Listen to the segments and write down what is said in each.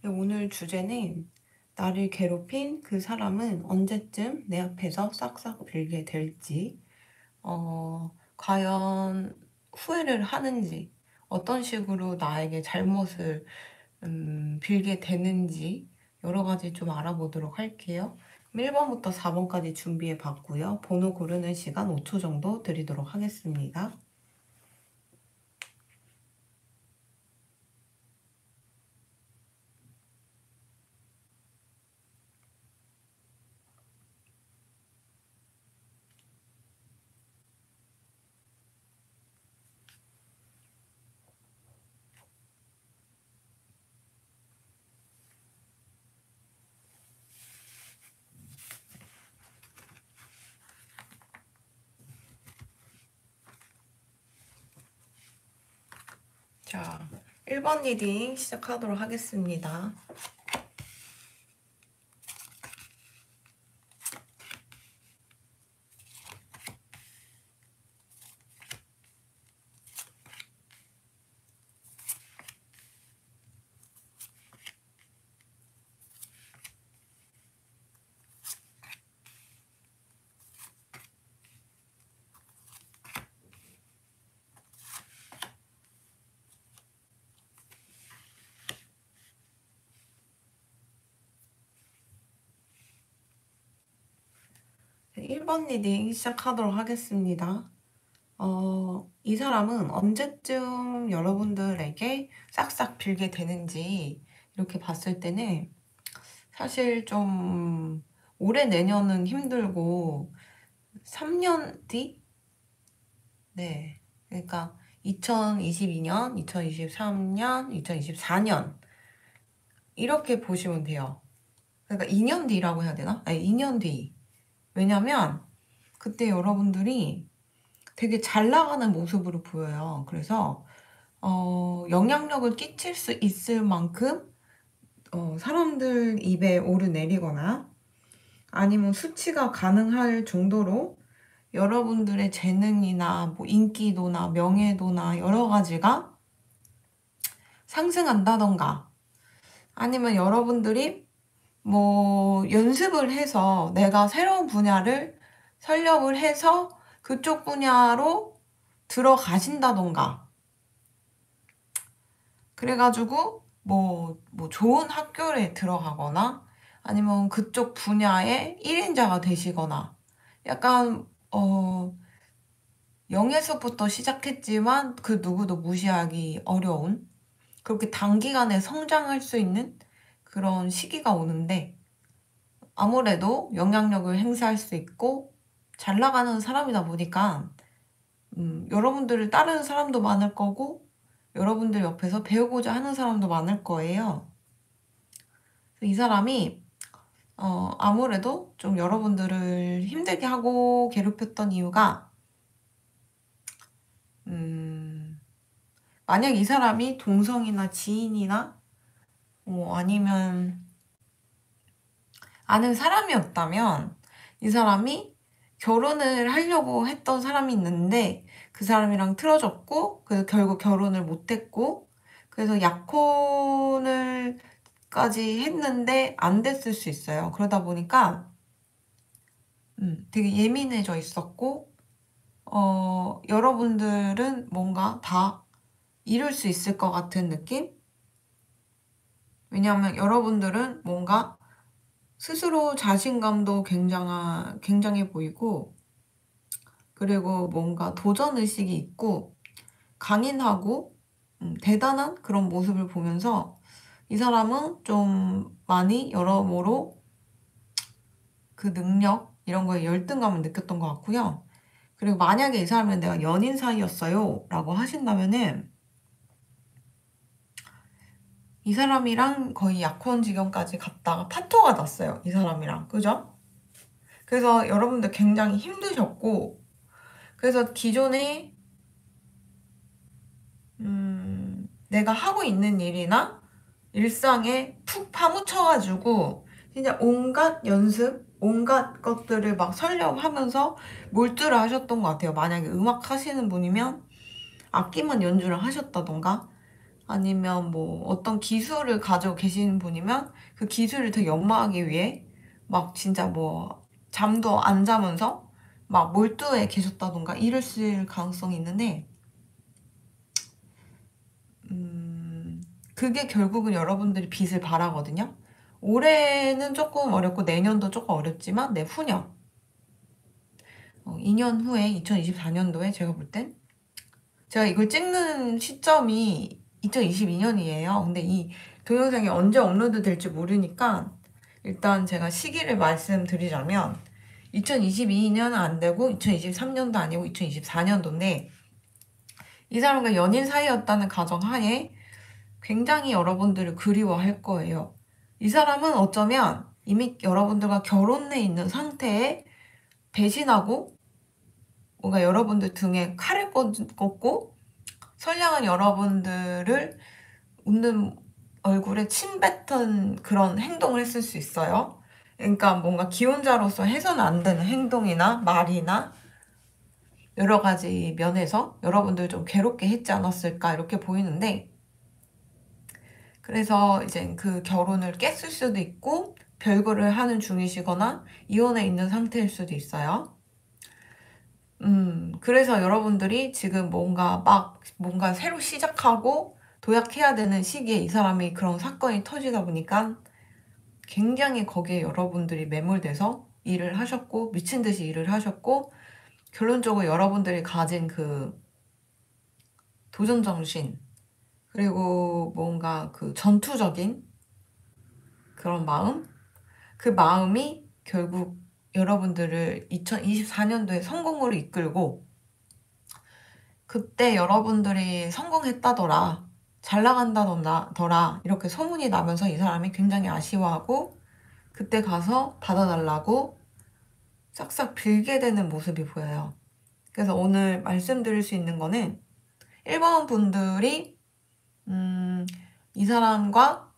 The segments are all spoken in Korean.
오늘 주제는 나를 괴롭힌 그 사람은 언제쯤 내 앞에서 싹싹 빌게 될지, 과연 후회를 하는지, 어떤 식으로 나에게 잘못을 빌게 되는지 여러 가지 좀 알아보도록 할게요. 1번부터 4번까지 준비해 봤고요. 번호 고르는 시간 5초 정도 드리도록 하겠습니다. 자, 1번 리딩 시작하도록 하겠습니다. 네, 1번 리딩 시작하도록 하겠습니다. 이 사람은 언제쯤 여러분들에게 싹싹 빌게 되는지 이렇게 봤을 때는 사실 좀 올해 내년은 힘들고 3년 뒤? 네. 그러니까 2022년, 2023년, 2024년 이렇게 보시면 돼요. 그러니까 2년 뒤라고 해야 되나? 아니, 2년 뒤. 왜냐면 그때 여러분들이 되게 잘 나가는 모습으로 보여요. 그래서 영향력을 끼칠 수 있을 만큼 사람들 입에 오르내리거나 아니면 수치가 가능할 정도로 여러분들의 재능이나 뭐 인기도나 명예도나 여러 가지가 상승한다던가 아니면 여러분들이 뭐 연습을 해서 내가 새로운 분야를 설립을 해서 그쪽 분야로 들어가신다던가 그래가지고 뭐 좋은 학교에 들어가거나 아니면 그쪽 분야의 1인자가 되시거나 약간 0에서부터 시작했지만 그 누구도 무시하기 어려운 그렇게 단기간에 성장할 수 있는 그런 시기가 오는데 아무래도 영향력을 행사할 수 있고 잘 나가는 사람이다 보니까 여러분들을 따르는 사람도 많을 거고 여러분들 옆에서 배우고자 하는 사람도 많을 거예요. 이 사람이 아무래도 좀 여러분들을 힘들게 하고 괴롭혔던 이유가 만약 이 사람이 동성이나 지인이나 아니면 아는 사람이었다면 이 사람이 결혼을 하려고 했던 사람이 있는데 그 사람이랑 틀어졌고 그래서 결국 결혼을 못했고 그래서 약혼을 까지 했는데 안 됐을 수 있어요. 그러다 보니까 되게 예민해져 있었고 여러분들은 뭔가 다 이룰 수 있을 것 같은 느낌? 왜냐하면 여러분들은 뭔가 스스로 자신감도 굉장해 보이고 그리고 뭔가 도전의식이 있고 강인하고 대단한 그런 모습을 보면서 이 사람은 좀 많이 여러모로 그 능력 이런 거에 열등감을 느꼈던 것 같고요. 그리고 만약에 이 사람은 내가 연인 사이였어요 라고 하신다면은 이 사람이랑 거의 약혼 지경까지 갔다가 파토가 났어요. 이 사람이랑. 그죠? 그래서 여러분들 굉장히 힘드셨고 그래서 기존에 내가 하고 있는 일이나 일상에 푹 파묻혀가지고 진짜 온갖 연습, 온갖 것들을 막 설명하면서 몰두를 하셨던 것 같아요. 만약에 음악 하시는 분이면 악기만 연주를 하셨다던가 아니면 뭐 어떤 기술을 가지고 계시는 분이면 그 기술을 더 연마하기 위해 막 진짜 뭐 잠도 안 자면서 막 몰두해 계셨다던가 이랬을 가능성이 있는데, 그게 결국은 여러분들이 빚을 바라거든요. 올해는 조금 어렵고 내년도 조금 어렵지만 내후년, 2년 후에 2024년도에 제가 볼 땐, 제가 이걸 찍는 시점이 2022년이에요. 근데 이 동영상이 언제 업로드 될지 모르니까 일단 제가 시기를 말씀드리자면 2022년은 안 되고 2023년도 아니고 2024년도인데, 이 사람과 연인 사이였다는 가정하에 굉장히 여러분들을 그리워할 거예요. 이 사람은 어쩌면 이미 여러분들과 결혼해 있는 상태에 배신하고 뭔가 여러분들 등에 칼을 꽂고 선량한 여러분들을 웃는 얼굴에 침 뱉은 그런 행동을 했을 수 있어요. 그러니까 뭔가 기혼자로서 해서는 안 되는 행동이나 말이나 여러 가지 면에서 여러분들 좀 괴롭게 했지 않았을까 이렇게 보이는데, 그래서 이제 그 결혼을 깼을 수도 있고 별거를 하는 중이시거나 이혼해 있는 상태일 수도 있어요. 그래서 여러분들이 지금 뭔가 새로 시작하고 도약해야 되는 시기에 이 사람이 그런 사건이 터지다 보니까 굉장히 거기에 여러분들이 매몰돼서 일을 하셨고, 미친 듯이 일을 하셨고, 결론적으로 여러분들이 가진 그 도전정신, 그리고 뭔가 그 전투적인 그런 마음, 그 마음이 결국 여러분들을 2024년도에 성공으로 이끌고, 그때 여러분들이 성공했다더라, 잘 나간다더라 이렇게 소문이 나면서 이 사람이 굉장히 아쉬워하고 그때 가서 받아달라고 싹싹 빌게 되는 모습이 보여요. 그래서 오늘 말씀드릴 수 있는 거는 1번 분들이 이 사람과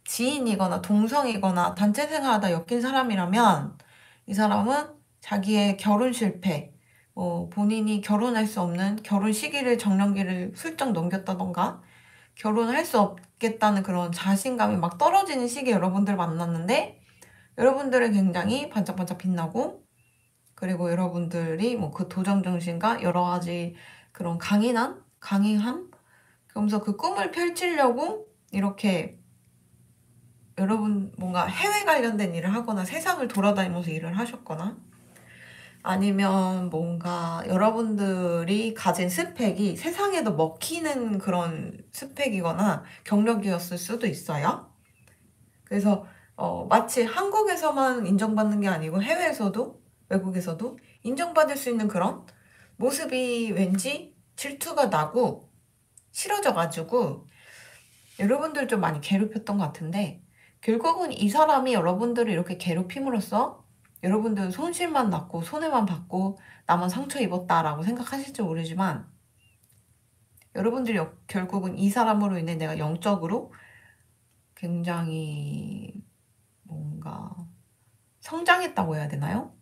지인이거나 동성이거나 단체 생활하다 엮인 사람이라면, 이 사람은 자기의 결혼 실패, 본인이 결혼할 수 없는 결혼 시기를 정년기를 훌쩍 넘겼다던가 결혼을 할 수 없겠다는 그런 자신감이 막 떨어지는 시기에 여러분들 만났는데, 여러분들은 굉장히 반짝반짝 빛나고, 그리고 여러분들이 뭐 그 도전정신과 여러 가지 그런 강인함, 그러면서 그 꿈을 펼치려고 이렇게 여러분 뭔가 해외 관련된 일을 하거나 세상을 돌아다니면서 일을 하셨거나, 아니면 뭔가 여러분들이 가진 스펙이 세상에도 먹히는 그런 스펙이거나 경력이었을 수도 있어요. 그래서 마치 한국에서만 인정받는 게 아니고 해외에서도, 외국에서도 인정받을 수 있는 그런 모습이 왠지 질투가 나고 싫어져가지고 여러분들 좀 많이 괴롭혔던 것 같은데, 결국은 이 사람이 여러분들을 이렇게 괴롭힘으로써 여러분들은 손실만 났고 손해만 받고 나만 상처 입었다라고 생각하실지 모르지만, 여러분들이 결국은 이 사람으로 인해 내가 영적으로 굉장히 뭔가 성장했다고 해야 되나요?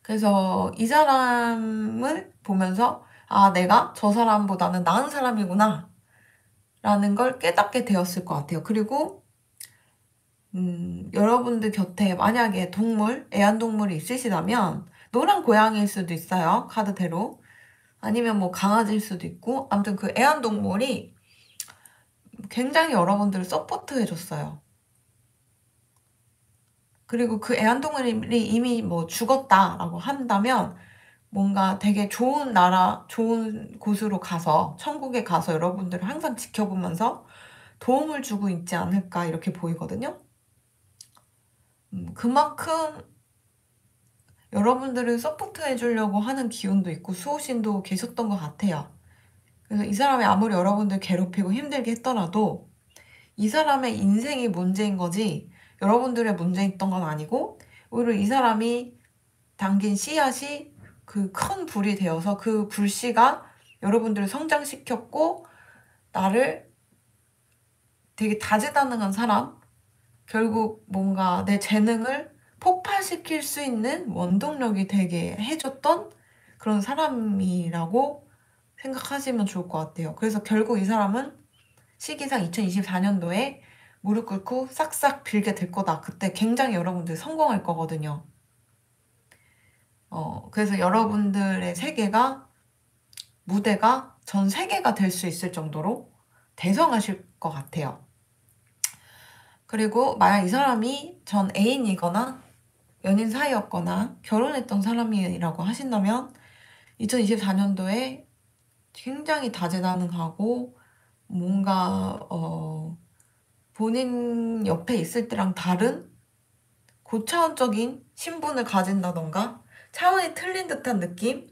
그래서 이 사람을 보면서 아, 내가 저 사람보다는 나은 사람이구나 라는 걸 깨닫게 되었을 것 같아요. 그리고 여러분들 곁에 만약에 애완동물이 있으시다면 노란 고양이일 수도 있어요. 카드대로. 아니면 뭐 강아지일 수도 있고, 아무튼 그 애완동물이 굉장히 여러분들을 서포트 해줬어요. 그리고 그 애완동물이 이미 뭐 죽었다라고 한다면 뭔가 되게 좋은 나라, 좋은 곳으로 가서, 천국에 가서 여러분들을 항상 지켜보면서 도움을 주고 있지 않을까 이렇게 보이거든요. 그만큼 여러분들을 서포트 해주려고 하는 기운도 있고 수호신도 계셨던 것 같아요. 그래서 이 사람이 아무리 여러분들 괴롭히고 힘들게 했더라도 이 사람의 인생이 문제인 거지 여러분들의 문제였던 건 아니고, 오히려 이 사람이 담긴 씨앗이 그 큰 불이 되어서 그 불씨가 여러분들을 성장시켰고, 나를 되게 다재다능한 사람, 결국 뭔가 내 재능을 폭발시킬 수 있는 원동력이 되게 해줬던 그런 사람이라고 생각하시면 좋을 것 같아요. 그래서 결국 이 사람은 시기상 2024년도에 무릎 꿇고 싹싹 빌게 될 거다. 그때 굉장히 여러분들 성공할 거거든요. 그래서 여러분들의 세계가, 무대가 전 세계가 될 수 있을 정도로 대성하실 것 같아요. 그리고 만약 이 사람이 전 애인이거나 연인 사이였거나 결혼했던 사람이라고 하신다면 2024년도에 굉장히 다재다능하고 뭔가 본인 옆에 있을 때랑 다른 고차원적인 신분을 가진다던가 차원이 틀린 듯한 느낌?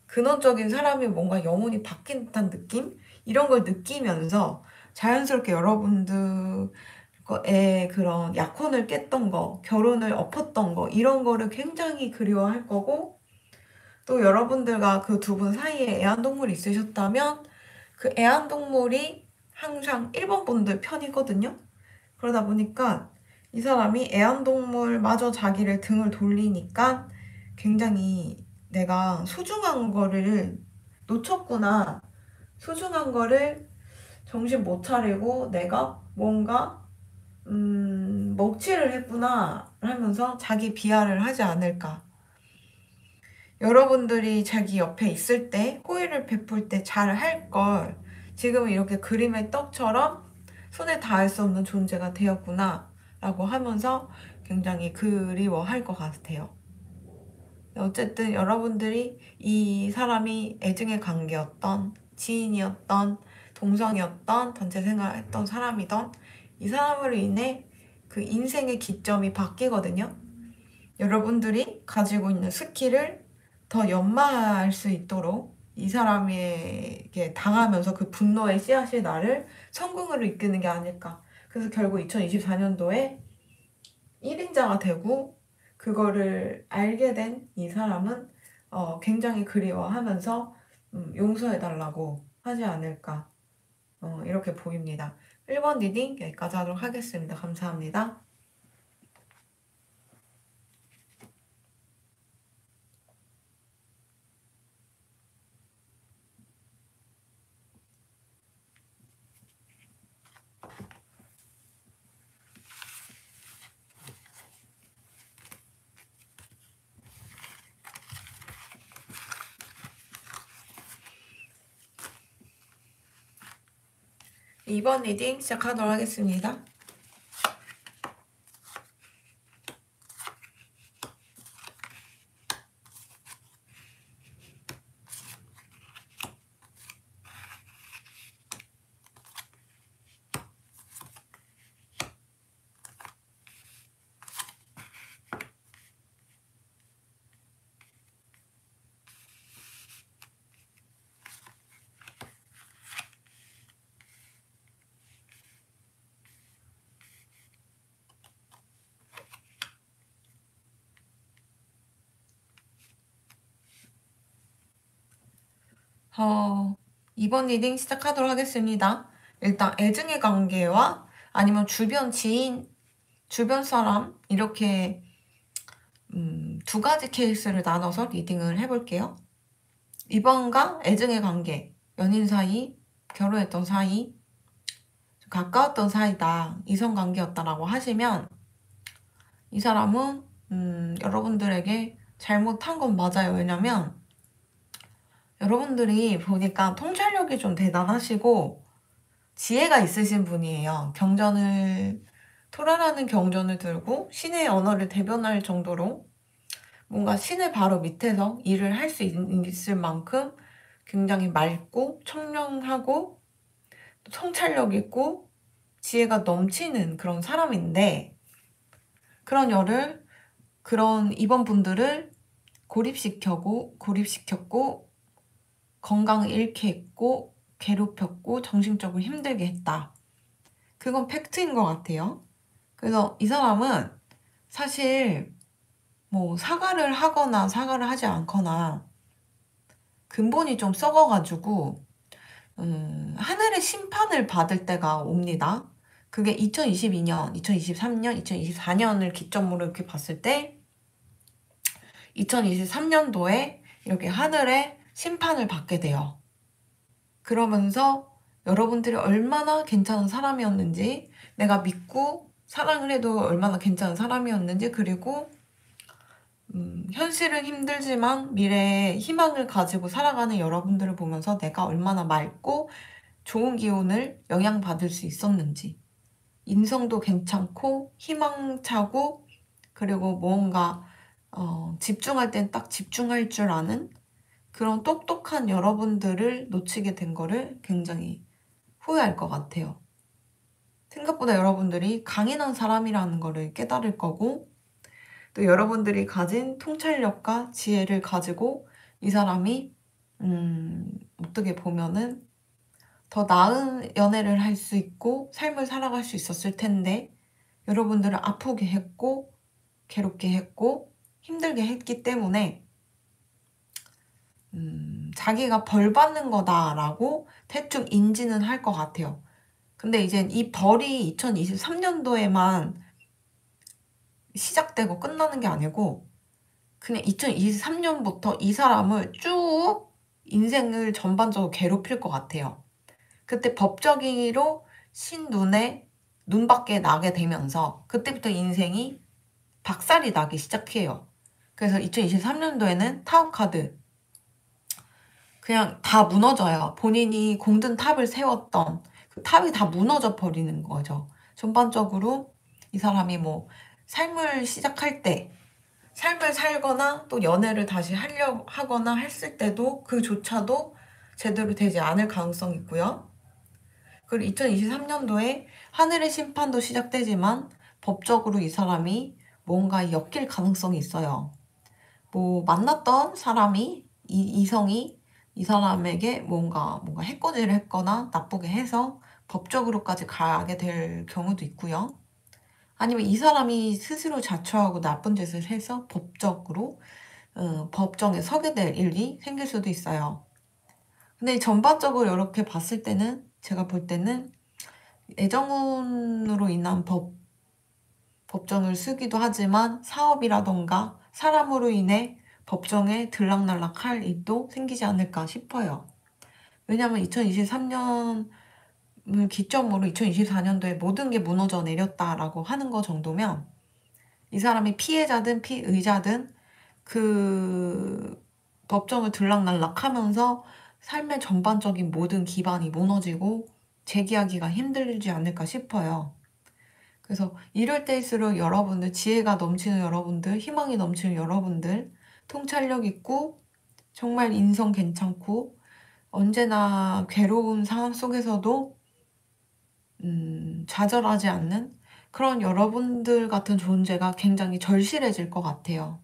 근원적인 사람이 뭔가 영혼이 바뀐 듯한 느낌? 이런 걸 느끼면서 자연스럽게 여러분들의 그런 약혼을 깼던 거, 결혼을 엎었던 거 이런 거를 굉장히 그리워할 거고, 또 여러분들과 그 두 분 사이에 애완동물이 있으셨다면 그 애완동물이 항상 1번 분들 편이거든요. 그러다 보니까 이 사람이 애완동물마저 자기를 등을 돌리니까 굉장히 내가 소중한 거를 놓쳤구나. 소중한 거를 정신 못 차리고 내가 뭔가 먹칠을 했구나 하면서 자기 비하를 하지 않을까. 여러분들이 자기 옆에 있을 때 호의를 베풀 때 잘 할 걸 지금 이렇게 그림의 떡처럼 손에 닿을 수 없는 존재가 되었구나 라고 하면서 굉장히 그리워할 것 같아요. 어쨌든 여러분들이 이 사람이 애증의 관계였던, 지인이었던, 동성이었던, 단체 생활했던 사람이던 이 사람으로 인해 그 인생의 기점이 바뀌거든요. 여러분들이 가지고 있는 스킬을 더 연마할 수 있도록 이 사람에게 당하면서 그 분노의 씨앗이 나를 성공으로 이끄는 게 아닐까. 그래서 결국 2024년도에 1인자가 되고 그거를 알게 된 이 사람은 굉장히 그리워하면서 용서해달라고 하지 않을까. 이렇게 보입니다. 1번 리딩 여기까지 하도록 하겠습니다. 감사합니다. 2번 리딩 시작하도록 하겠습니다. 이번 리딩 시작하도록 하겠습니다. 일단 애증의 관계와 아니면 주변 지인, 주변 사람 이렇게 두 가지 케이스를 나눠서 리딩을 해볼게요. 2번과 애증의 관계, 연인 사이, 결혼했던 사이, 가까웠던 사이다, 이성관계였다라고 하시면 이 사람은 여러분들에게 잘못한 건 맞아요. 왜냐면 여러분들이 보니까 통찰력이 좀 대단하시고 지혜가 있으신 분이에요. 토론하는 경전을 들고 신의 언어를 대변할 정도로 뭔가 신의 바로 밑에서 일을 할 수 있을 만큼 굉장히 맑고 청량하고 통찰력 있고 지혜가 넘치는 그런 사람인데 그런 이번 분들을 고립시켰고 건강을 잃게 했고 괴롭혔고 정신적으로 힘들게 했다. 그건 팩트인 것 같아요. 그래서 이 사람은 사실 뭐 사과를 하거나 사과를 하지 않거나 근본이 좀 썩어가지고 하늘의 심판을 받을 때가 옵니다. 그게 2022년, 2023년, 2024년을 기점으로 이렇게 봤을 때 2023년도에 이렇게 하늘의 심판을 받게 돼요. 그러면서 여러분들이 얼마나 괜찮은 사람이었는지, 내가 믿고 사랑을 해도 얼마나 괜찮은 사람이었는지, 그리고 현실은 힘들지만 미래에 희망을 가지고 살아가는 여러분들을 보면서 내가 얼마나 맑고 좋은 기운을 영향받을 수 있었는지, 인성도 괜찮고 희망차고, 그리고 뭔가 집중할 땐 딱 집중할 줄 아는 그런 똑똑한 여러분들을 놓치게 된 거를 굉장히 후회할 것 같아요. 생각보다 여러분들이 강인한 사람이라는 거를 깨달을 거고, 또 여러분들이 가진 통찰력과 지혜를 가지고 이 사람이 어떻게 보면은 더 나은 연애를 할 수 있고 삶을 살아갈 수 있었을 텐데, 여러분들을 아프게 했고 괴롭게 했고 힘들게 했기 때문에 자기가 벌 받는 거다라고 대충 인지는 할 것 같아요. 근데 이제 이 벌이 2023년도에만 시작되고 끝나는 게 아니고 그냥 2023년부터 이 사람을 쭉 인생을 전반적으로 괴롭힐 것 같아요. 그때 법저기로 신눈에 눈밖에 나게 되면서 그때부터 인생이 박살이 나기 시작해요. 그래서 2023년도에는 타로카드 그냥 다 무너져요. 본인이 공든 탑을 세웠던 그 탑이 다 무너져 버리는 거죠. 전반적으로 이 사람이 뭐 삶을 시작할 때, 삶을 살거나 또 연애를 다시 하려고 하거나 했을 때도 그조차도 제대로 되지 않을 가능성이 있고요. 그리고 2023년도에 하늘의 심판도 시작되지만 법적으로 이 사람이 뭔가 엮일 가능성이 있어요. 뭐 만났던 사람이 이성이 이 사람에게 뭔가 해코지를 했거나 나쁘게 해서 법적으로까지 가게 될 경우도 있고요. 아니면 이 사람이 스스로 자초하고 나쁜 짓을 해서 법적으로 법정에 서게 될 일이 생길 수도 있어요. 근데 전반적으로 이렇게 봤을 때는 제가 볼 때는 애정운으로 인한 법정을 쓰기도 하지만 사업이라던가 사람으로 인해 법정에 들락날락할 일도 생기지 않을까 싶어요. 왜냐하면 2023년을 기점으로 2024년도에 모든 게 무너져 내렸다라고 하는 거 정도면 이 사람이 피해자든 피의자든 그 법정을 들락날락하면서 삶의 전반적인 모든 기반이 무너지고 재기하기가 힘들지 않을까 싶어요. 그래서 이럴 때일수록 여러분들, 지혜가 넘치는 여러분들, 희망이 넘치는 여러분들, 통찰력 있고 정말 인성 괜찮고 언제나 괴로운 상황 속에서도 좌절하지 않는 그런 여러분들 같은 존재가 굉장히 절실해질 것 같아요.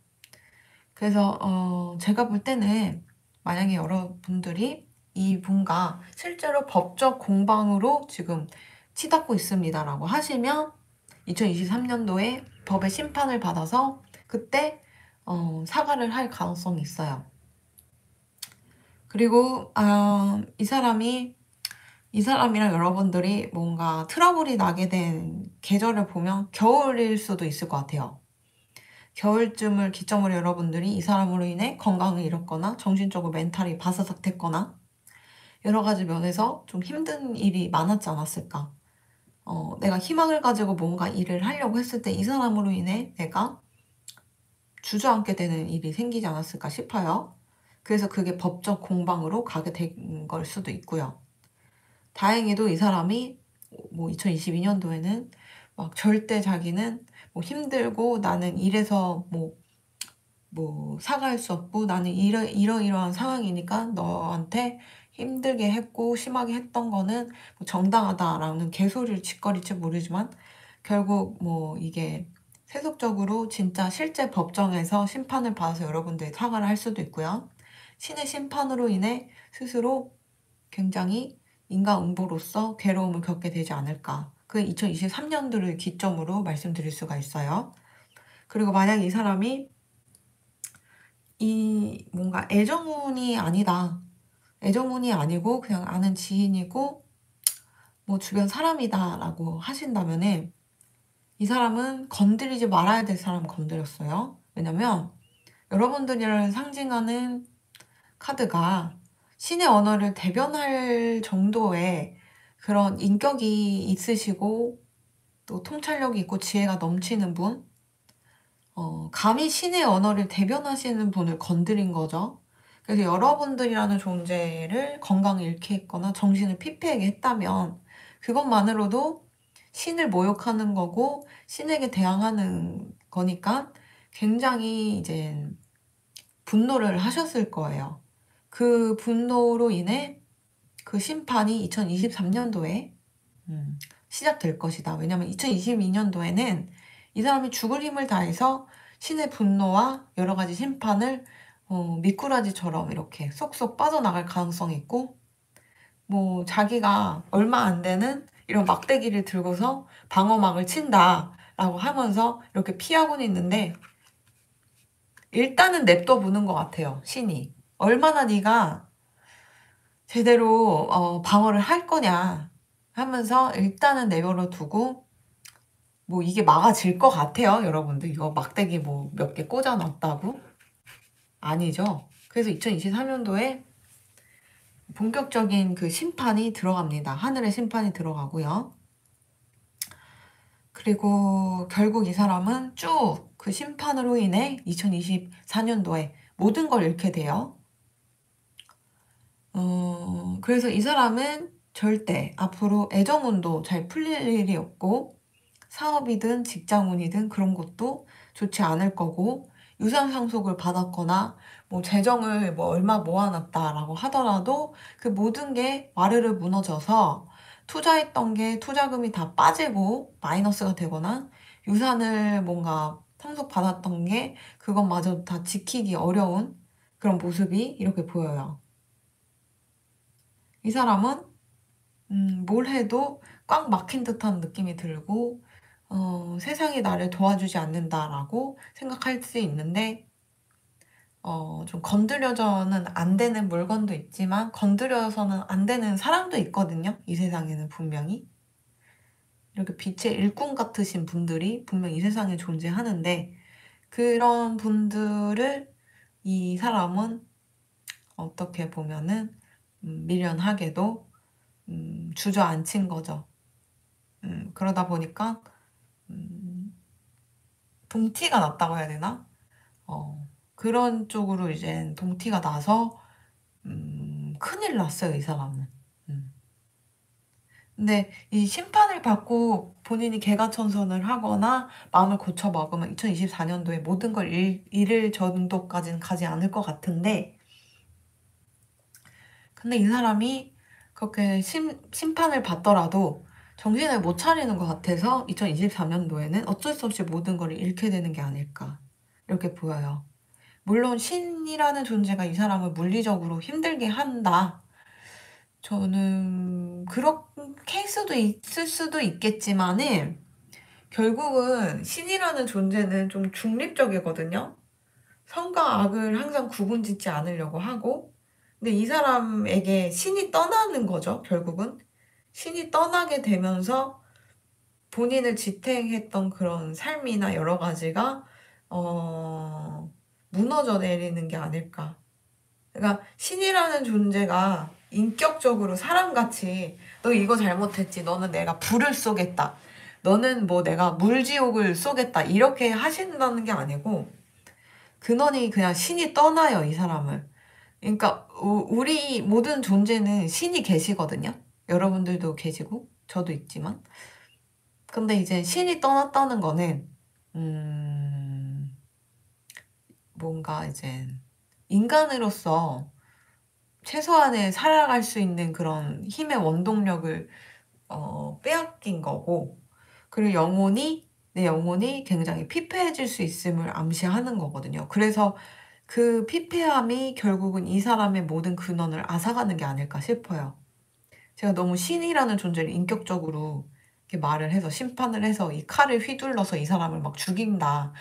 그래서 제가 볼 때는 만약에 여러분들이 이분과 실제로 법적 공방으로 지금 치닫고 있습니다라고 하시면 2023년도에 법의 심판을 받아서 그때 사과를 할 가능성이 있어요. 그리고 이 사람이랑 여러분들이 뭔가 트러블이 나게 된 계절을 보면 겨울일 수도 있을 것 같아요. 겨울쯤을 기점으로 여러분들이 이 사람으로 인해 건강을 잃었거나 정신적으로 멘탈이 바사삭 됐거나 여러 가지 면에서 좀 힘든 일이 많았지 않았을까. 내가 희망을 가지고 뭔가 일을 하려고 했을 때 이 사람으로 인해 내가 주저앉게 되는 일이 생기지 않았을까 싶어요. 그래서 그게 법적 공방으로 가게 된 걸 수도 있고요. 다행히도 이 사람이 뭐 2022년도에는 막 절대 자기는 뭐 힘들고 나는 이래서 뭐 사과할 수 없고 나는 이러이러한 상황이니까 너한테 힘들게 했고 심하게 했던 거는 뭐 정당하다라는 개소리를 짓거릴지 모르지만 결국 뭐 이게 세속적으로 진짜 실제 법정에서 심판을 받아서 여러분들이 사과를 할 수도 있고요. 신의 심판으로 인해 스스로 굉장히 인과응보로서 괴로움을 겪게 되지 않을까. 그 2023년도를 기점으로 말씀드릴 수가 있어요. 그리고 만약 이 사람이 뭔가 애정운이 아니다. 애정운이 아니고 그냥 아는 지인이고 뭐 주변 사람이다라고 하신다면은 이 사람은 건드리지 말아야 될 사람 건드렸어요. 왜냐면 여러분들이랑 상징하는 카드가 신의 언어를 대변할 정도의 그런 인격이 있으시고 또 통찰력이 있고 지혜가 넘치는 분, 감히 신의 언어를 대변하시는 분을 건드린 거죠. 그래서 여러분들이라는 존재를 건강을 잃게 했거나 정신을 피폐하게 했다면 그것만으로도 신을 모욕하는 거고 신에게 대항하는 거니까 굉장히 이제 분노를 하셨을 거예요. 그 분노로 인해 그 심판이 2023년도에 시작될 것이다. 왜냐하면 2022년도에는 이 사람이 죽을 힘을 다해서 신의 분노와 여러 가지 심판을 미꾸라지처럼 이렇게 쏙쏙 빠져나갈 가능성이 있고, 뭐 자기가 얼마 안 되는 이런 막대기를 들고서 방어막을 친다라고 하면서 이렇게 피하고는 있는데, 일단은 냅둬 보는 것 같아요, 신이. 얼마나 네가 제대로 방어를 할 거냐 하면서 일단은 내버려 두고, 뭐 이게 막아질 것 같아요, 여러분들? 이거 막대기 뭐 몇 개 꽂아 놨다고? 아니죠. 그래서 2023년도에 본격적인 그 심판이 들어갑니다. 하늘의 심판이 들어가고요. 그리고 결국 이 사람은 쭉 그 심판으로 인해 2024년도에 모든 걸 잃게 돼요. 그래서 이 사람은 절대 앞으로 애정운도 잘 풀릴 일이 없고, 사업이든 직장운이든 그런 것도 좋지 않을 거고, 유산 상속을 받았거나 뭐 재정을 뭐 얼마 모아놨다라고 하더라도 그 모든 게 와르르 무너져서 투자했던 게 투자금이 다 빠지고 마이너스가 되거나, 유산을 뭔가 상속받았던 게 그것마저 다 지키기 어려운 그런 모습이 이렇게 보여요. 이 사람은 뭘 해도 꽉 막힌 듯한 느낌이 들고, 세상이 나를 도와주지 않는다라고 생각할 수 있는데, 좀 건드려서는 안 되는 물건도 있지만 건드려서는 안 되는 사람도 있거든요, 이 세상에는 분명히. 이렇게 빛의 일꾼 같으신 분들이 분명 이 세상에 존재하는데, 그런 분들을 이 사람은 어떻게 보면은 미련하게도 주저앉힌 거죠. 그러다 보니까 동티가 났다고 해야 되나? 그런 쪽으로 이제 동티가 나서 큰일 났어요, 이 사람은. 근데 이 심판을 받고 본인이 개가천선을 하거나 마음을 고쳐 먹으면 2024년도에 모든 걸 잃을 정도까지는 가지 않을 것 같은데, 근데 이 사람이 그렇게 심판을 받더라도 정신을 못 차리는 것 같아서 2024년도에는 어쩔 수 없이 모든 걸 잃게 되는 게 아닐까, 이렇게 보여요. 물론 신이라는 존재가 이 사람을 물리적으로 힘들게 한다. 저는 그런 케이스도 있을 수도 있겠지만은, 결국은 신이라는 존재는 좀 중립적이거든요. 선과 악을 항상 구분짓지 않으려고 하고, 근데 이 사람에게 신이 떠나는 거죠, 결국은. 신이 떠나게 되면서 본인을 지탱했던 그런 삶이나 여러 가지가 무너져 내리는 게 아닐까. 그러니까 신이라는 존재가 인격적으로 사람같이 너 이거 잘못했지, 너는 내가 불을 쏘겠다, 너는 뭐 내가 물지옥을 쏘겠다, 이렇게 하신다는 게 아니고, 근원이 그냥 신이 떠나요, 이 사람을. 그러니까 우리 모든 존재는 신이 계시거든요. 여러분들도 계시고 저도 있지만, 근데 이제 신이 떠났다는 거는 뭔가 이제 인간으로서 최소한의 살아갈 수 있는 그런 힘의 원동력을 빼앗긴 거고, 그리고 내 영혼이 굉장히 피폐해질 수 있음을 암시하는 거거든요. 그래서 그 피폐함이 결국은 이 사람의 모든 근원을 앗아가는 게 아닐까 싶어요. 제가 너무 신이라는 존재를 인격적으로 이렇게 말을 해서, 심판을 해서 이 칼을 휘둘러서 이 사람을 막 죽인다,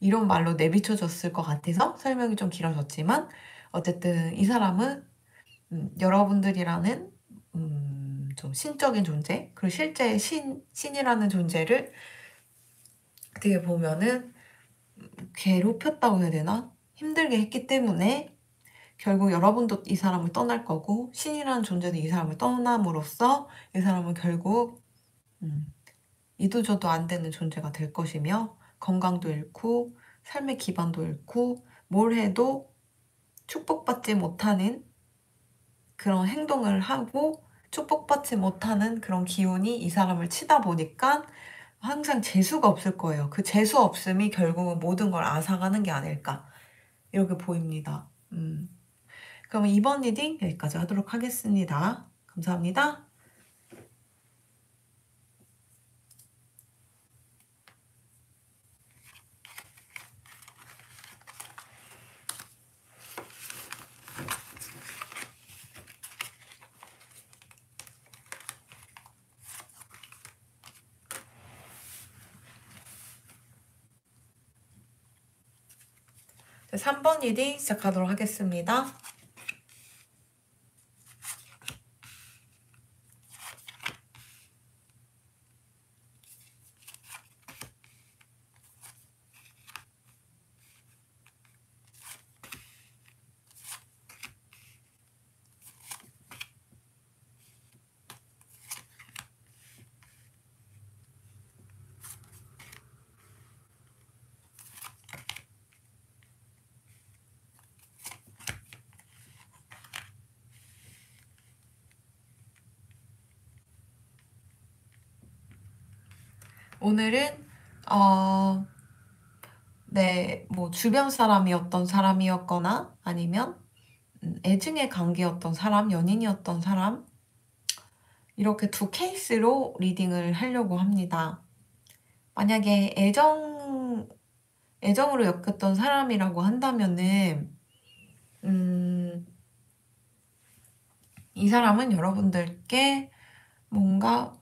이런 말로 내비쳐졌을 것 같아서 설명이 좀 길어졌지만, 어쨌든 이 사람은 여러분들이라는 좀 신적인 존재, 그리고 실제 신이라는 존재를 어떻게 보면은 괴롭혔다고 해야 되나? 힘들게 했기 때문에 결국 여러분도 이 사람을 떠날 거고 신이라는 존재는 이 사람을 떠남으로써 이 사람은 결국 이도저도 안 되는 존재가 될 것이며 건강도 잃고 삶의 기반도 잃고 뭘 해도 축복받지 못하는 그런 행동을 하고 축복받지 못하는 그런 기운이 이 사람을 치다 보니까 항상 재수가 없을 거예요. 그 재수 없음이 결국은 모든 걸 앗아가는 게 아닐까 이렇게 보입니다. 그럼 이번 리딩 여기까지 하도록 하겠습니다. 감사합니다. 자, 3번 리딩 시작하도록 하겠습니다. 오늘은 네, 뭐 주변 사람이었던 사람이었거나 아니면 애증의 관계였던 사람, 연인이었던 사람 이렇게 두 케이스로 리딩을 하려고 합니다. 만약에 애정으로 엮였던 사람이라고 한다면은 이 사람은 여러분들께 뭔가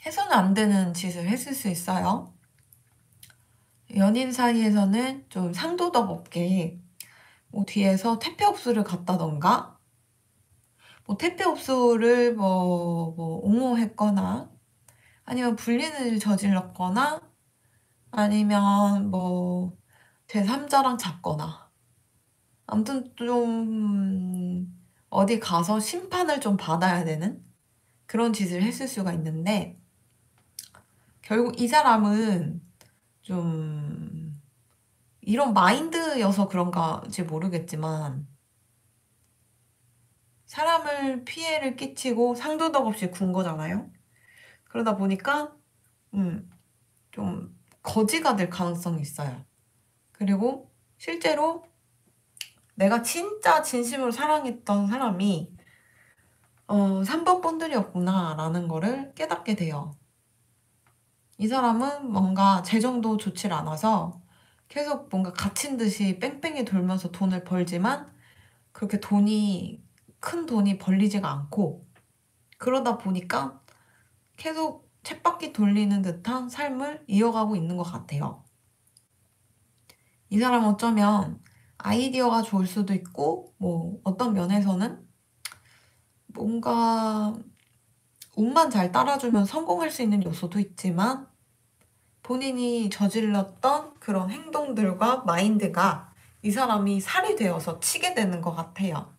해서는 안 되는 짓을 했을 수 있어요. 연인 사이에서는 좀 상도덕 없게 뭐 뒤에서 퇴폐업소를 갔다던가 뭐 퇴폐업소를 옹호했거나 아니면 불륜을 저질렀거나 아니면 뭐 제3자랑 잡거나 아무튼 좀 어디 가서 심판을 좀 받아야 되는 그런 짓을 했을 수가 있는데 결국 이 사람은 좀 이런 마인드여서 그런가지 모르겠지만 사람을 피해를 끼치고 상도덕 없이 군 거잖아요. 그러다 보니까 좀 거지가 될 가능성이 있어요. 그리고 실제로 내가 진짜 진심으로 사랑했던 사람이 3번 본들이었구나 라는 거를 깨닫게 돼요. 이 사람은 뭔가 재정도 좋질 않아서 계속 뭔가 갇힌 듯이 뺑뺑이 돌면서 돈을 벌지만 그렇게 큰 돈이 벌리지가 않고 그러다 보니까 계속 쳇바퀴 돌리는 듯한 삶을 이어가고 있는 것 같아요. 이 사람 어쩌면 아이디어가 좋을 수도 있고 뭐 어떤 면에서는 뭔가 운만 잘 따라주면 성공할 수 있는 요소도 있지만 본인이 저질렀던 그런 행동들과 마인드가 이 사람이 살이 되어서 치게 되는 것 같아요.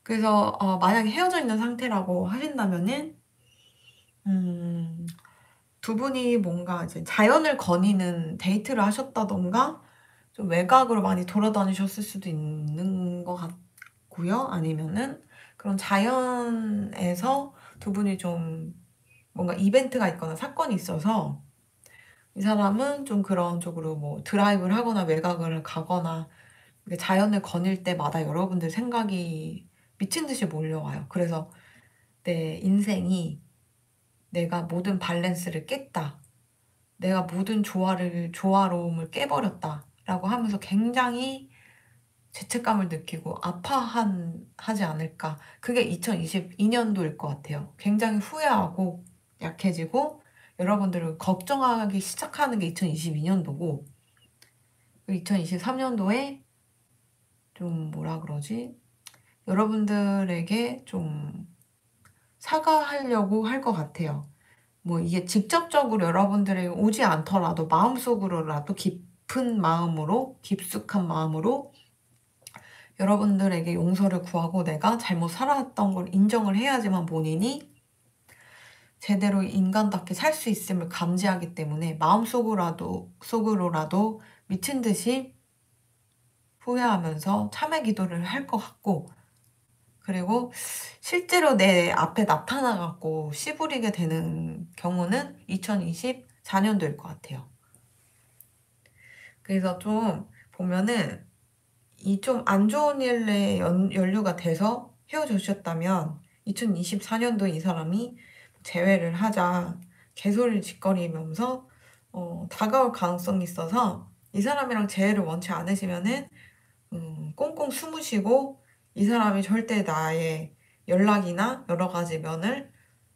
그래서 만약에 헤어져 있는 상태라고 하신다면은 두 분이 뭔가 이제 자연을 거니는 데이트를 하셨다던가 좀 외곽으로 많이 돌아다니셨을 수도 있는 것 같고요. 아니면은 그런 자연에서 두 분이 좀 뭔가 이벤트가 있거나 사건이 있어서 이 사람은 좀 그런 쪽으로 뭐 드라이브를 하거나 외곽을 가거나 자연을 거닐 때마다 여러분들 생각이 미친 듯이 몰려와요. 그래서 내 인생이 내가 모든 밸런스를 깼다. 내가 모든 조화로움을 깨버렸다. 라고 하면서 굉장히 죄책감을 느끼고 하지 않을까. 그게 2022년도일 것 같아요. 굉장히 후회하고 약해지고 여러분들을 걱정하기 시작하는 게 2022년도고 2023년도에 좀 뭐라 그러지? 여러분들에게 좀 사과하려고 할 것 같아요. 뭐 이게 직접적으로 여러분들에게 오지 않더라도 마음속으로라도 깊숙한 마음으로 여러분들에게 용서를 구하고 내가 잘못 살아왔던 걸 인정을 해야지만 본인이 제대로 인간답게 살 수 있음을 감지하기 때문에 속으로라도 미친 듯이 후회하면서 참회 기도를 할 것 같고, 그리고 실제로 내 앞에 나타나갖고 씨부리게 되는 경우는 2024년도일 것 같아요. 그래서 좀 보면은 이 좀 안 좋은 일에 연루가 돼서 헤어지셨다면 2024년도 이 사람이 재회를 하자 개소리를 짓거리면서 다가올 가능성이 있어서, 이 사람이랑 재회를 원치 않으시면은 꽁꽁 숨으시고 이 사람이 절대 나의 연락이나 여러 가지 면을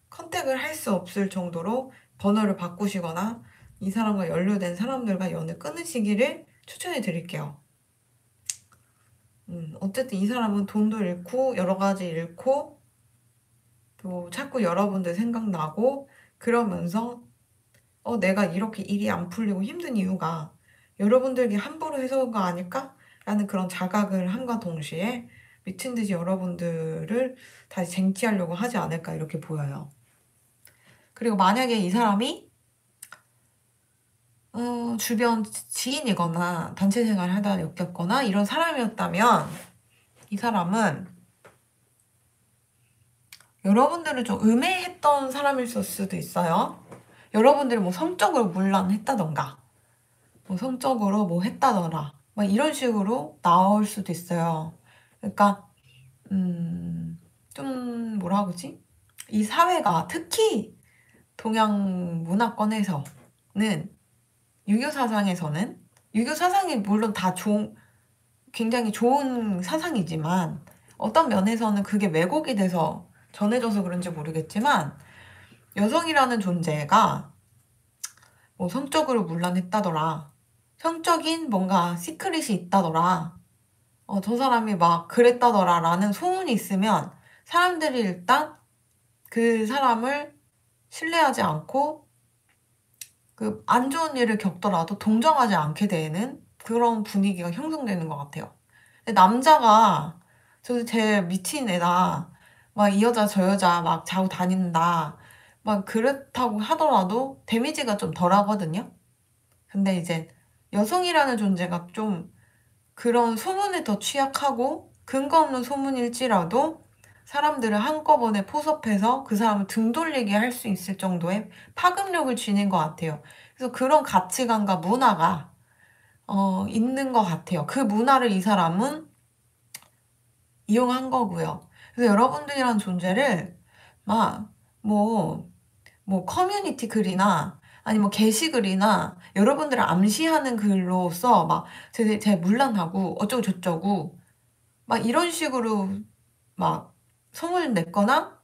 컨택을 할 수 없을 정도로 번호를 바꾸시거나 이 사람과 연루된 사람들과 연을 끊으시기를 추천해 드릴게요. 어쨌든 이 사람은 돈도 잃고 여러 가지 잃고 또 자꾸 여러분들 생각나고 그러면서 내가 이렇게 일이 안 풀리고 힘든 이유가 여러분들에게 함부로 해서가 아닐까? 라는 그런 자각을 함과 동시에 미친 듯이 여러분들을 다시 쟁취하려고 하지 않을까 이렇게 보여요. 그리고 만약에 이 사람이 주변 지인이거나 단체 생활을 하다 엮였거나 이런 사람이었다면 이 사람은 여러분들을 좀 음해했던 사람일 수도 있어요. 여러분들이 뭐 성적으로 문란했다던가 뭐 성적으로 뭐 했다더라 막 이런 식으로 나올 수도 있어요. 그러니까 좀 뭐라 그러지? 이 사회가 특히 동양 문화권에서는 유교 사상이 물론 다 굉장히 좋은 사상이지만 어떤 면에서는 그게 왜곡이 돼서 전해져서 그런지 모르겠지만 여성이라는 존재가 뭐 성적으로 문란했다더라, 성적인 뭔가 시크릿이 있다더라, 저 사람이 막 그랬다더라 라는 소문이 있으면 사람들이 일단 그 사람을 신뢰하지 않고 그 안 좋은 일을 겪더라도 동정하지 않게 되는 그런 분위기가 형성되는 것 같아요. 근데 남자가 제 미친 애다, 막 이 여자 저 여자 막 자고 다닌다, 막 그렇다고 하더라도 데미지가 좀 덜 하거든요. 근데 이제 여성이라는 존재가 좀 그런 소문에 더 취약하고 근거 없는 소문일지라도 사람들을 한꺼번에 포섭해서 그 사람을 등 돌리게 할 수 있을 정도의 파급력을 지닌 것 같아요. 그래서 그런 가치관과 문화가 있는 것 같아요. 그 문화를 이 사람은 이용한 거고요. 그래서 여러분들이란 존재를 막 커뮤니티 글이나 아니면 게시글이나 여러분들을 암시하는 글로써 막 제 문란하고 어쩌고 저쩌고 막 이런 식으로 막 소문을 냈거나,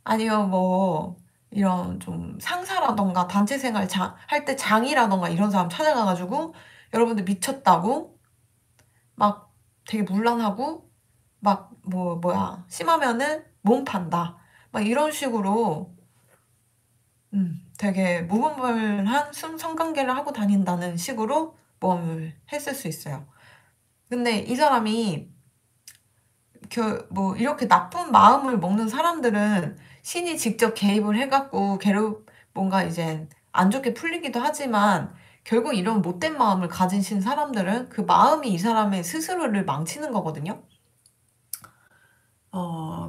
아니면 뭐 이런 좀 상사라던가 단체 생활 할 때 장이라던가 이런 사람 찾아가가지고 여러분들 미쳤다고 막 되게 문란하고 막 심하면은 몸 판다 막 이런 식으로 되게 무분별한 성관계를 하고 다닌다는 식으로 모험을 했을 수 있어요. 근데 이 사람이 이렇게 나쁜 마음을 먹는 사람들은 신이 직접 개입을 해갖고 뭔가 이제 안 좋게 풀리기도 하지만, 결국 이런 못된 마음을 가지신 사람들은 그 마음이 이 사람의 스스로를 망치는 거거든요.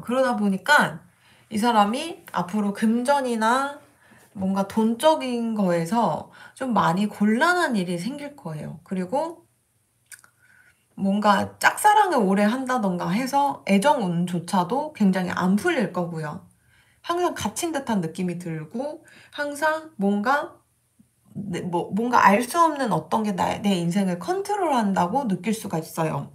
그러다 보니까 이 사람이 앞으로 금전이나 뭔가 돈적인 거에서 좀 많이 곤란한 일이 생길 거예요. 그리고 뭔가 짝사랑을 오래 한다던가 해서 애정운조차도 굉장히 안 풀릴 거고요. 항상 갇힌 듯한 느낌이 들고 항상 뭔가 알 수 없는 어떤 게 내 인생을 컨트롤한다고 느낄 수가 있어요.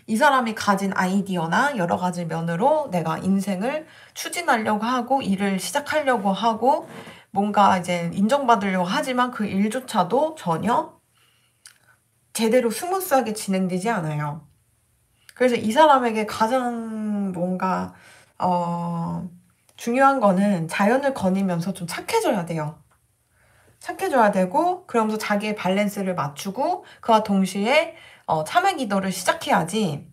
이 사람이 가진 아이디어나 여러 가지 면으로 내가 인생을 추진하려고 하고 일을 시작하려고 하고 뭔가 이제 인정받으려고 하지만 그 일조차도 전혀 제대로 스무스하게 진행되지 않아요. 그래서 이 사람에게 가장 뭔가 중요한 거는 자연을 거니면서 좀 착해져야 돼요. 착해져야 되고, 그러면서 자기의 밸런스를 맞추고 그와 동시에 참회 기도를 시작해야지.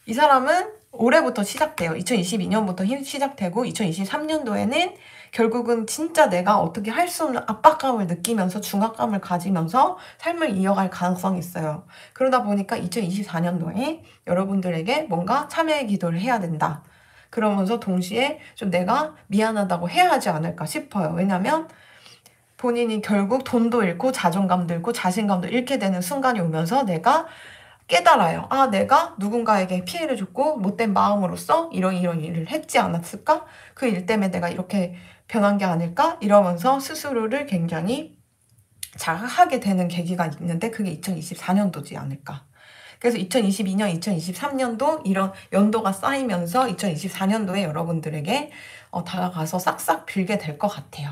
이 사람은 올해부터 시작돼요. 2022년부터 시작되고 2023년도에는 결국은 진짜 내가 어떻게 할 수 없는 압박감을 느끼면서 중압감을 가지면서 삶을 이어갈 가능성이 있어요. 그러다 보니까 2024년도에 여러분들에게 뭔가 참회의 기도를 해야 된다. 그러면서 동시에 좀 내가 미안하다고 해야 하지 않을까 싶어요. 왜냐면 본인이 결국 돈도 잃고 자존감도 잃고 자신감도 잃게 되는 순간이 오면서 내가 깨달아요. 아, 내가 누군가에게 피해를 줬고 못된 마음으로써 이런 일을 했지 않았을까? 그 일 때문에 내가 이렇게 변한 게 아닐까? 이러면서 스스로를 굉장히 자각하게 되는 계기가 있는데 그게 2024년도지 않을까. 그래서 2022년, 2023년도 이런 연도가 쌓이면서 2024년도에 여러분들에게 다가가서 싹싹 빌게 될 것 같아요.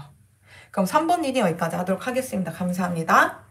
그럼 3번 리딩 여기까지 하도록 하겠습니다. 감사합니다.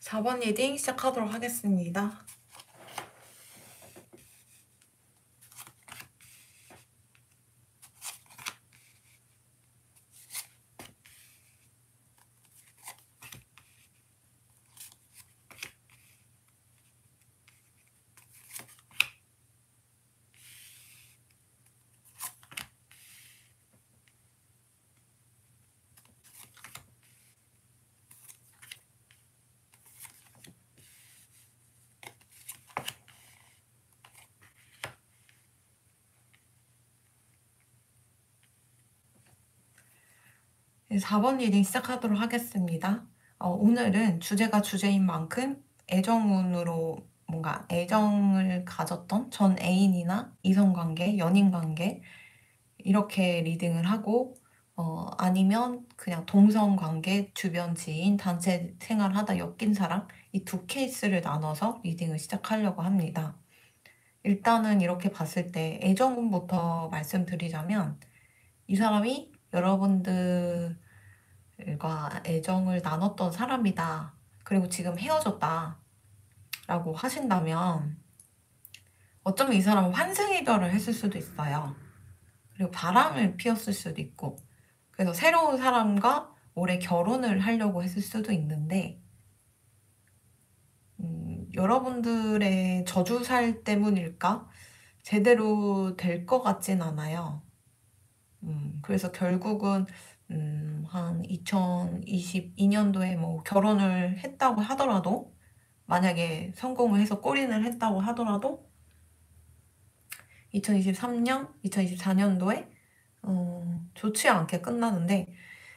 4번 리딩 시작하도록 하겠습니다. 네, 4번 리딩 시작하도록 하겠습니다. 오늘은 주제가 주제인 만큼 애정운으로 뭔가 애정을 가졌던 전 애인이나 이성관계, 연인관계 이렇게 리딩을 하고 아니면 그냥 동성관계, 주변 지인, 단체 생활하다 엮인 사람 이 두 케이스를 나눠서 리딩을 시작하려고 합니다. 일단은 이렇게 봤을 때 애정운부터 말씀드리자면 이 사람이 여러분들과 애정을 나눴던 사람이다. 그리고 지금 헤어졌다. 라고 하신다면 어쩌면 이 사람은 환승이별을 했을 수도 있어요. 그리고 바람을 피웠을 수도 있고 그래서 새로운 사람과 올해 결혼을 하려고 했을 수도 있는데 여러분들의 저주살 때문일까? 제대로 될 것 같진 않아요. 그래서 결국은 한 2022년도에 뭐 결혼을 했다고 하더라도 만약에 성공을 해서 골인을 했다고 하더라도 2023년, 2024년도에 좋지 않게 끝나는데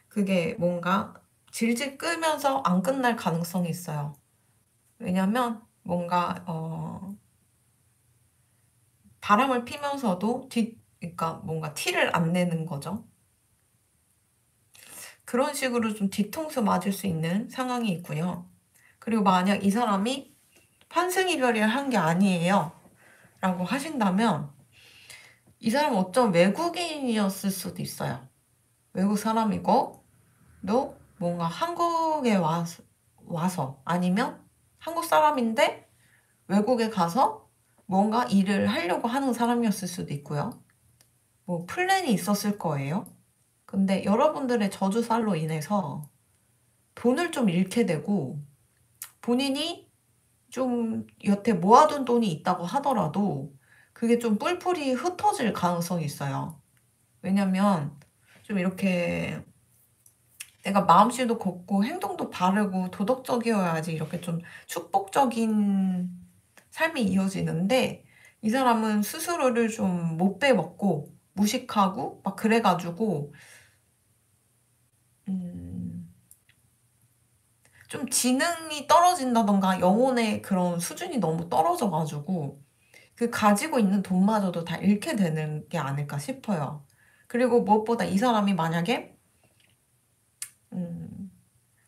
그게 뭔가 질질 끌면서 안 끝날 가능성이 있어요. 왜냐면 뭔가 바람을 피면서도 그러니까 뭔가 티를 안 내는 거죠. 그런 식으로 좀 뒤통수 맞을 수 있는 상황이 있고요. 그리고 만약 이 사람이 환승이별을 한 게 아니에요 라고 하신다면 이 사람은 어쩜 외국인이었을 수도 있어요. 외국 사람이고 또 뭔가 한국에 와서 아니면 한국 사람인데 외국에 가서 뭔가 일을 하려고 하는 사람이었을 수도 있고요. 뭐 플랜이 있었을 거예요. 근데 여러분들의 저주살로 인해서 돈을 좀 잃게 되고 본인이 좀 여태 모아둔 돈이 있다고 하더라도 그게 좀 뿔뿔이 흩어질 가능성이 있어요. 왜냐면 좀 이렇게 내가 마음씨도 곱고 행동도 바르고 도덕적이어야지 이렇게 좀 축복적인 삶이 이어지는데 이 사람은 스스로를 좀 못 빼먹고 무식하고 막 그래가지고 좀 지능이 떨어진다던가 영혼의 그런 수준이 너무 떨어져가지고 그 가지고 있는 돈마저도 다 잃게 되는 게 아닐까 싶어요. 그리고 무엇보다 이 사람이 만약에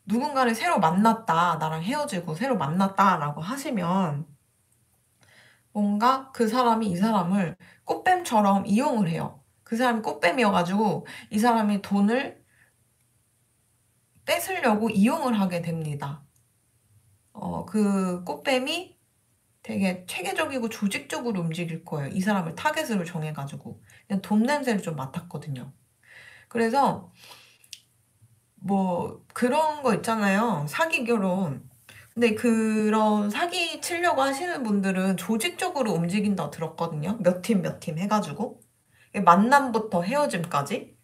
누군가를 새로 만났다, 나랑 헤어지고 새로 만났다라고 하시면 뭔가 그 사람이 이 사람을 꽃뱀처럼 이용을 해요. 그 사람이 꽃뱀이어가지고 이 사람이 돈을 뺏으려고 이용을 하게 됩니다. 그 꽃뱀이 되게 체계적이고 조직적으로 움직일 거예요. 이 사람을 타겟으로 정해가지고. 그냥 돈 냄새를 좀 맡았거든요. 그래서 뭐 그런 거 있잖아요. 사기 결혼. 근데 그런 사기 치려고 하시는 분들은 조직적으로 움직인다 들었거든요. 몇 팀 몇 팀 해가지고. 만남부터 헤어짐까지.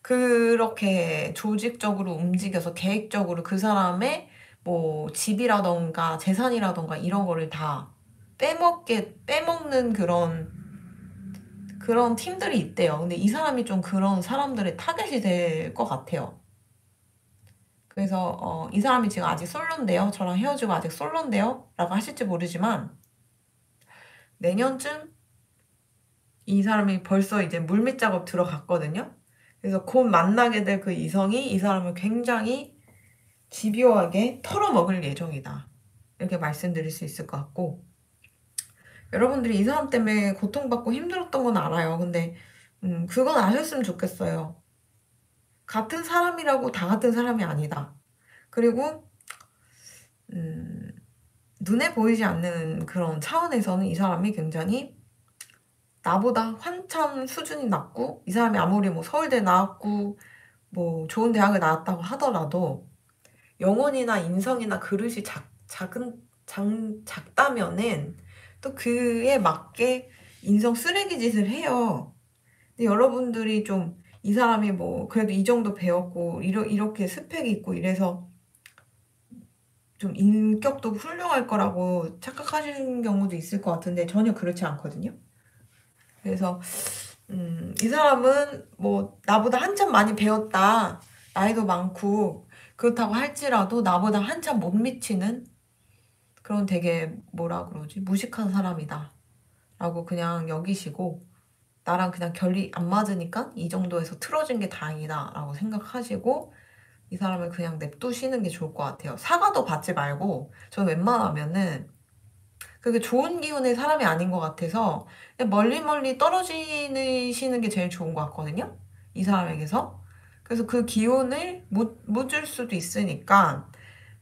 그렇게 조직적으로 움직여서 계획적으로 그 사람의 뭐 집이라던가 재산이라던가 이런 거를 다 빼먹는 그런 팀들이 있대요. 근데 이 사람이 좀 그런 사람들의 타겟이 될 것 같아요. 그래서 이 사람이 지금 아직 솔로인데요. 저랑 헤어지고 아직 솔로인데요. 라고 하실지 모르지만 내년쯤 이 사람이 벌써 이제 물밑 작업 들어갔거든요. 그래서 곧 만나게 될 그 이성이 이 사람을 굉장히 집요하게 털어먹을 예정이다. 이렇게 말씀드릴 수 있을 것 같고 여러분들이 이 사람 때문에 고통받고 힘들었던 건 알아요. 근데 그건 아셨으면 좋겠어요. 같은 사람이라고 다 같은 사람이 아니다. 그리고 눈에 보이지 않는 그런 차원에서는 이 사람이 굉장히 나보다 한참 수준이 낮고, 이 사람이 아무리 뭐 서울대 나왔고 뭐 좋은 대학을 나왔다고 하더라도 영혼이나 인성이나 그릇이 작다면은 또 그에 맞게 인성 쓰레기 짓을 해요. 근데 여러분들이 좀 이 사람이 뭐 그래도 이 정도 배웠고 이렇게 스펙이 있고 이래서 좀 인격도 훌륭할 거라고 착각하시는 경우도 있을 것 같은데 전혀 그렇지 않거든요. 그래서 이 사람은 뭐 나보다 한참 많이 배웠다, 나이도 많고 그렇다고 할지라도 나보다 한참 못 미치는 그런 되게 뭐라 그러지? 무식한 사람이다 라고 그냥 여기시고, 나랑 그냥 결이 안 맞으니까 이 정도에서 틀어진 게 다행이다 라고 생각하시고 이 사람을 그냥 냅두시는 게 좋을 것 같아요. 사과도 받지 말고, 저는 웬만하면은 그게 좋은 기운의 사람이 아닌 것 같아서 그냥 멀리 떨어지시는 게 제일 좋은 것 같거든요, 이 사람에게서. 그래서 그 기운을 못 줄 수도 있으니까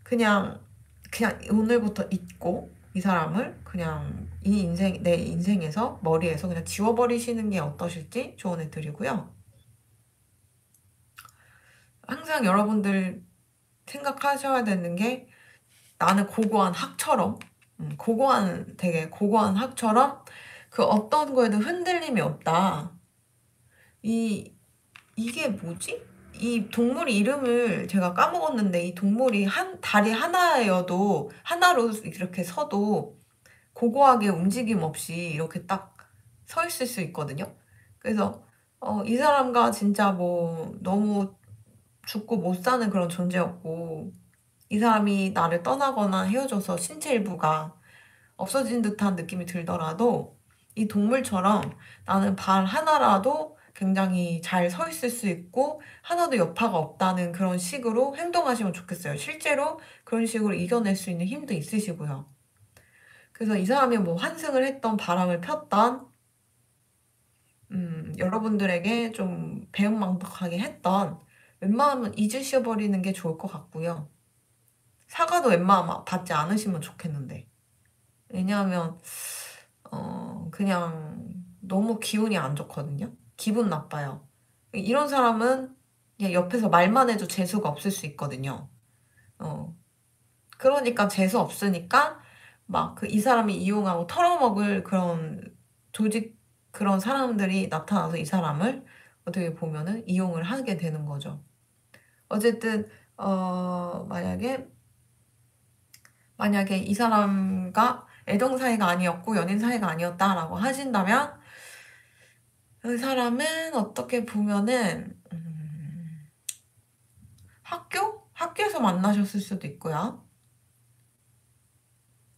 그냥 오늘부터 잊고 이 사람을 그냥 내 인생에서 머리에서 그냥 지워버리시는 게 어떠실지 조언해 드리고요. 항상 여러분들 생각하셔야 되는 게, 나는 고고한 학처럼, 되게 고고한 학처럼 그 어떤 거에도 흔들림이 없다. 이게 뭐지? 이 동물 이름을 제가 까먹었는데, 이 동물이 다리 하나여도, 하나로 이렇게 서도 고고하게 움직임 없이 이렇게 딱 서 있을 수 있거든요. 그래서 이 사람과 진짜 뭐 너무 죽고 못 사는 그런 존재였고, 이 사람이 나를 떠나거나 헤어져서 신체 일부가 없어진 듯한 느낌이 들더라도 이 동물처럼 나는 발 하나라도 굉장히 잘 서 있을 수 있고 하나도 여파가 없다는 그런 식으로 행동하시면 좋겠어요. 실제로 그런 식으로 이겨낼 수 있는 힘도 있으시고요. 그래서 이 사람이 뭐 환승을 했던, 바람을 폈던, 여러분들에게 좀 배은망덕하게 했던, 웬만하면 잊으셔버리는 게 좋을 것 같고요. 사과도 웬만하면 받지 않으시면 좋겠는데. 왜냐하면 그냥 너무 기운이 안 좋거든요. 기분 나빠요. 이런 사람은 그냥 옆에서 말만 해도 재수가 없을 수 있거든요. 어, 그러니까 재수 없으니까 막 이 사람이 이용하고 털어먹을 그런 사람들이 나타나서 이 사람을 어떻게 보면은 이용을 하게 되는 거죠. 어쨌든 만약에 이 사람과 애정 사이가 아니었고 연인 사이가 아니었다라고 하신다면, 그 사람은 어떻게 보면은 학교에서 만나셨을 수도 있고요.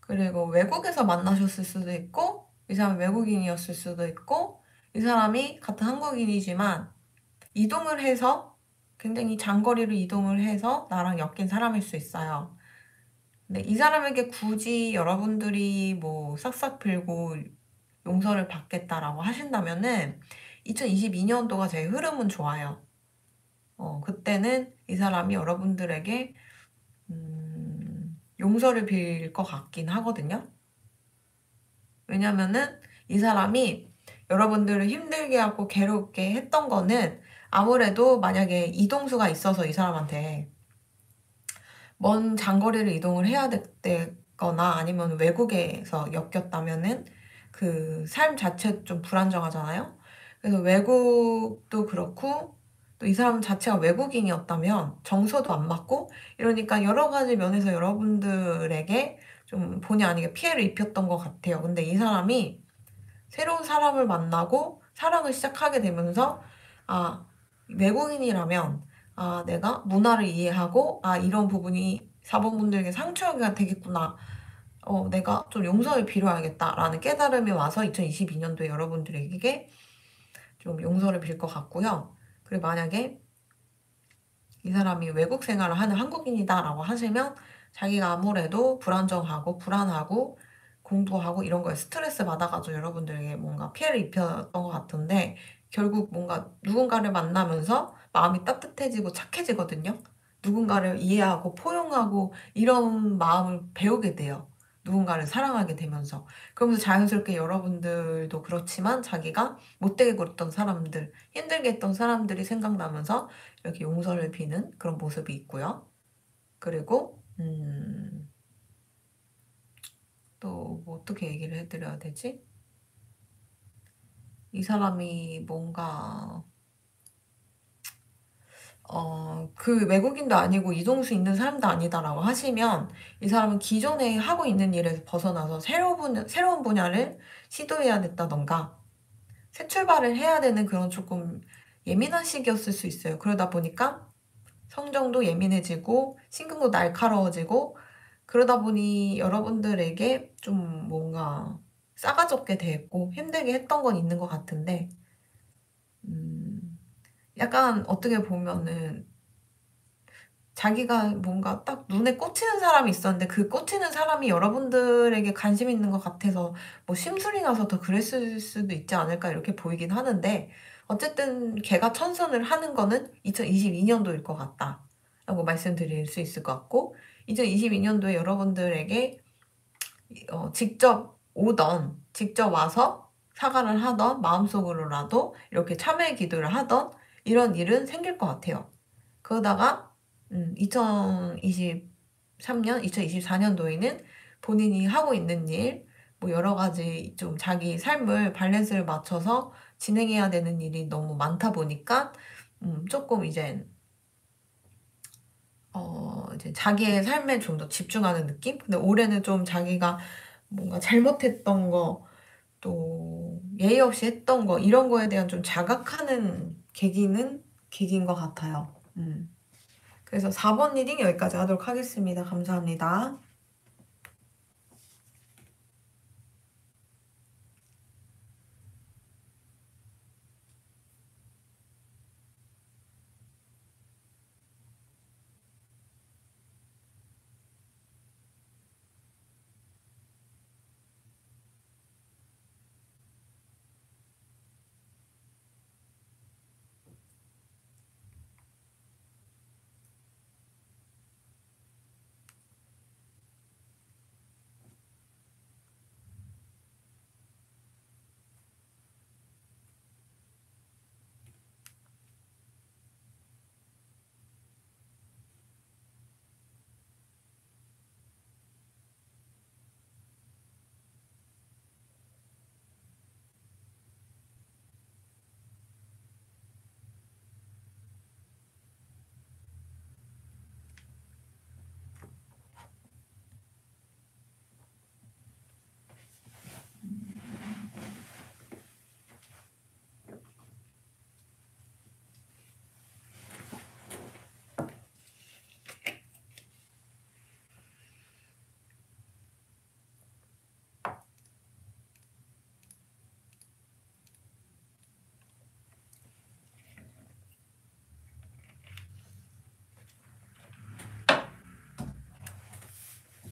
그리고 외국에서 만나셨을 수도 있고, 이 사람이 외국인이었을 수도 있고, 이 사람이 같은 한국인이지만 이동을 해서, 굉장히 장거리로 이동을 해서 나랑 엮인 사람일 수 있어요. 근데 이 사람에게 굳이 여러분들이 뭐 싹싹 빌고 용서를 받겠다라고 하신다면은 2022년도가 제 흐름은 좋아요. 그때는 이 사람이 여러분들에게 용서를 빌 것 같긴 하거든요. 왜냐면은 이 사람이 여러분들을 힘들게 하고 괴롭게 했던 거는, 아무래도 만약에 이동수가 있어서 이 사람한테 먼 장거리를 이동을 해야 되거나 아니면 외국에서 엮였다면은 그 삶 자체 좀 불안정하잖아요. 그래서 외국도 그렇고 또 이 사람 자체가 외국인이었다면 정서도 안 맞고 이러니까 여러 가지 면에서 여러분들에게 좀 본의 아니게 피해를 입혔던 것 같아요. 근데 이 사람이 새로운 사람을 만나고 사랑을 시작하게 되면서, 아, 외국인이라면, 내가 문화를 이해하고, 이런 부분이 4번 분들에게 상처가 되겠구나. 내가 좀 용서를 빌어야겠다라는 깨달음이 와서 2022년도에 여러분들에게 좀 용서를 빌 것 같고요. 그리고 만약에 이 사람이 외국 생활을 하는 한국인이다라고 하시면 자기가 아무래도 불안정하고 불안하고 공부하고 이런 거에 스트레스 받아가지고 여러분들에게 뭔가 피해를 입혔던 것 같은데, 결국 뭔가 누군가를 만나면서 마음이 따뜻해지고 착해지거든요. 누군가를 이해하고 포용하고 이런 마음을 배우게 돼요. 누군가를 사랑하게 되면서. 그러면서 자연스럽게 여러분들도 그렇지만 자기가 못되게 굴었던 사람들, 힘들게 했던 사람들이 생각나면서 이렇게 용서를 비는 그런 모습이 있고요. 그리고 또 뭐 어떻게 얘기를 해드려야 되지? 이 사람이 뭔가 그 외국인도 아니고 이동수 있는 사람도 아니다라고 하시면 이 사람은 기존에 하고 있는 일에서 벗어나서 새로운 분야를 시도해야 됐다던가 새 출발을 해야 되는 그런 조금 예민한 시기였을 수 있어요. 그러다 보니까 성정도 예민해지고 신경도 날카로워지고 그러다 보니 여러분들에게 좀 뭔가 싸가지 없게 됐고 힘들게 했던 건 있는 것 같은데 약간 어떻게 보면은 자기가 뭔가 딱 눈에 꽂히는 사람이 있었는데 그 꽂히는 사람이 여러분들에게 관심 있는 것 같아서 뭐 심술이 나서 더 그랬을 수도 있지 않을까 이렇게 보이긴 하는데 어쨌든 걔가 천선을 하는 거는 2022년도일 것 같다라고 말씀드릴 수 있을 것 같고 2022년도에 여러분들에게 직접 와서 사과를 하던 마음속으로라도 이렇게 참회 기도를 하던 이런 일은 생길 것 같아요. 그러다가 2023년, 2024년도에는 본인이 하고 있는 일, 뭐 여러 가지 좀 자기 삶을 밸런스를 맞춰서 진행해야 되는 일이 너무 많다 보니까 조금 이제 자기의 삶에 좀 더 집중하는 느낌? 근데 올해는 좀 자기가 뭔가 잘못했던 거, 또 예의 없이 했던 거, 이런 거에 대한 좀 자각하는 계기인 것 같아요. 그래서 4번 리딩 여기까지 하도록 하겠습니다. 감사합니다.